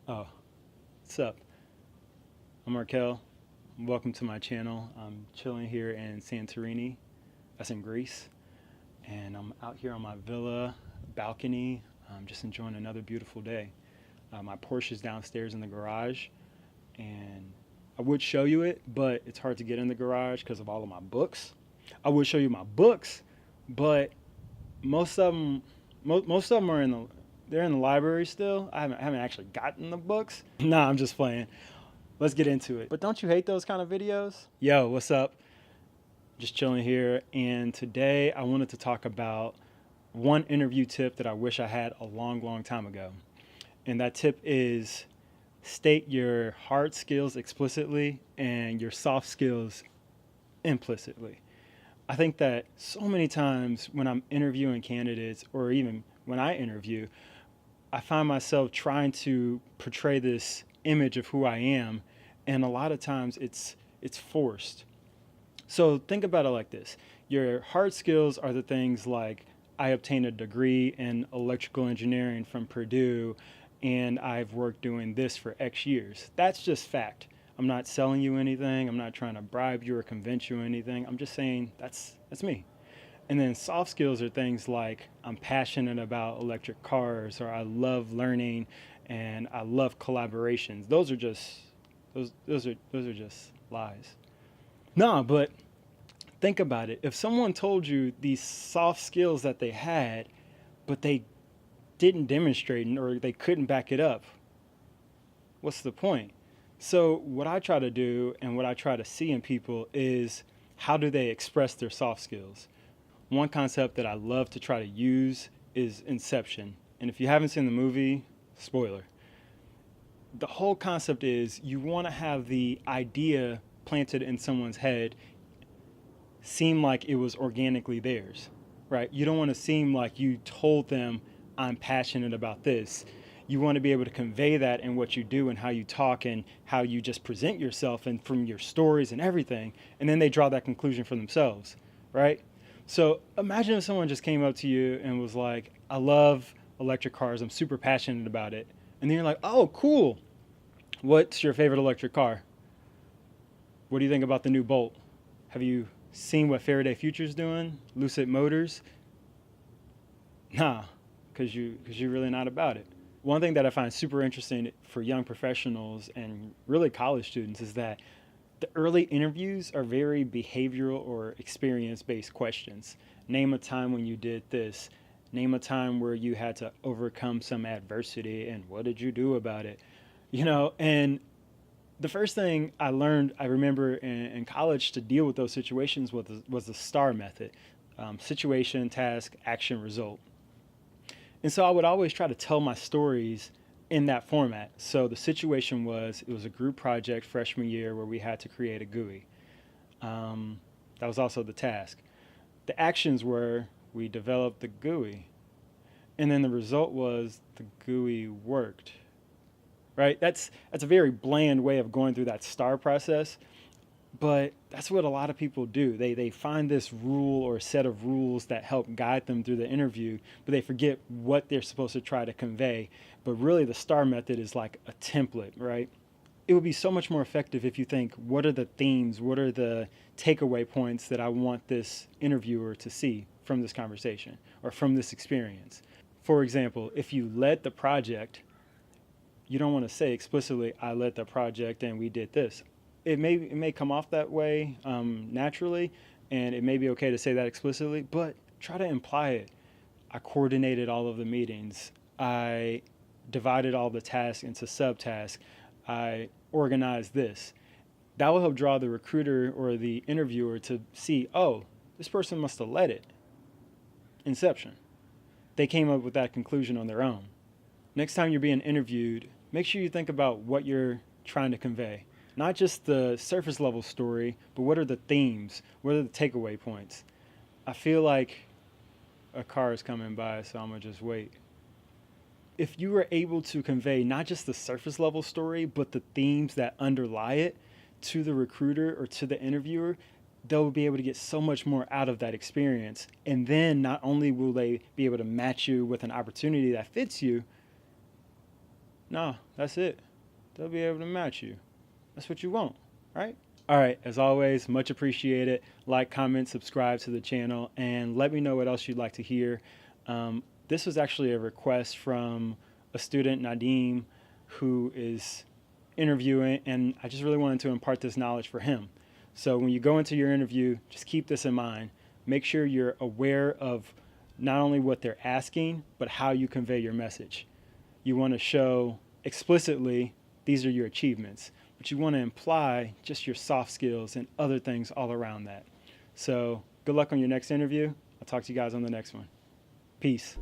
Oh, what's up? I'm Markell. Welcome to my channel. I'm chilling here in Santorini, that's in Greece, and I'm out here on my villa balcony. I'm just enjoying another beautiful day. My Porsche's downstairs in the garage, and I would show you it, but it's hard to get in the garage because of all of my books. I would show you my books, but most of them, most of them are they're in the library still. I haven't actually gotten the books. Nah, I'm just playing. Let's get into it. But don't you hate those kind of videos? Yo, what's up? Just chilling here. And today I wanted to talk about one interview tip that I wish I had a long, long time ago. And that tip is state your hard skills explicitly and your soft skills implicitly. I think that so many times when I'm interviewing candidates or even when I interview, I find myself trying to portray this image of who I am, and a lot of times it's forced. So think about it like this. Your hard skills are the things like I obtained a degree in electrical engineering from Purdue and I've worked doing this for X years. That's just fact. I'm not selling you anything. I'm not trying to bribe you or convince you anything. I'm just saying that's me. And then soft skills are things like I'm passionate about electric cars, or I love learning and I love collaborations. Those are just lies. No, but think about it. If someone told you these soft skills that they had, but they didn't demonstrate or they couldn't back it up, what's the point? So what I try to do and what I try to see in people is how do they express their soft skills? One concept that I love to try to use is Inception. And if you haven't seen the movie, spoiler. The whole concept is you want to have the idea planted in someone's head seem like it was organically theirs, right? You don't want to seem like you told them, I'm passionate about this. You want to be able to convey that in what you do and how you talk and how you just present yourself and from your stories and everything. And then they draw that conclusion for themselves, right? So imagine if someone just came up to you and was like, I love electric cars. I'm super passionate about it. And then you're like, oh, cool. What's your favorite electric car? What do you think about the new Bolt? Have you seen what Faraday Future's doing? Lucid Motors? Nah, because you're really not about it. One thing that I find super interesting for young professionals and really college students is that the early interviews are very behavioral or experience-based questions. Name a time when you did this. Name a time where you had to overcome some adversity and what did you do about it? And the first thing I remember in college to deal with those situations was the STAR method. Situation, task, action, result. And so I would always try to tell my stories in that format. So the situation it was a group project freshman year where we had to create a GUI. That was also the task. The actions were we developed the GUI. And then the result was the GUI worked. Right? That's a very bland way of going through that STAR process. But that's what a lot of people do. They find this rule or set of rules that help guide them through the interview, but they forget what they're supposed to try to convey. But really, the STAR method is like a template, right? It would be so much more effective if you think, what are the themes, what are the takeaway points that I want this interviewer to see from this conversation or from this experience? For example, if you led the project, you don't want to say explicitly, I led the project and we did this. It may come off that way naturally, and it may be okay to say that explicitly, but try to imply it. I coordinated all of the meetings. I divided all the tasks into subtasks. I organized this. That will help draw the recruiter or the interviewer to see, oh, this person must have led it. Inception. They came up with that conclusion on their own. Next time you're being interviewed, make sure you think about what you're trying to convey. Not just the surface level story, but what are the themes? What are the takeaway points? I feel like a car is coming by, so I'm going to just wait. If you were able to convey not just the surface level story, but the themes that underlie it to the recruiter or to the interviewer, they'll be able to get so much more out of that experience. And then not only will they be able to match you with an opportunity that fits you, nah, that's it. They'll be able to match you. That's what you want, right? All right, as always, much appreciated. Like, comment, subscribe to the channel, and let me know what else you'd like to hear. This was actually a request from a student, Nadim, who is interviewing, and I just really wanted to impart this knowledge for him. So when you go into your interview, just keep this in mind. Make sure you're aware of not only what they're asking, but how you convey your message. You want to show explicitly these are your achievements, but you want to imply just your soft skills and other things all around that. So good luck on your next interview. I'll talk to you guys on the next one. Peace.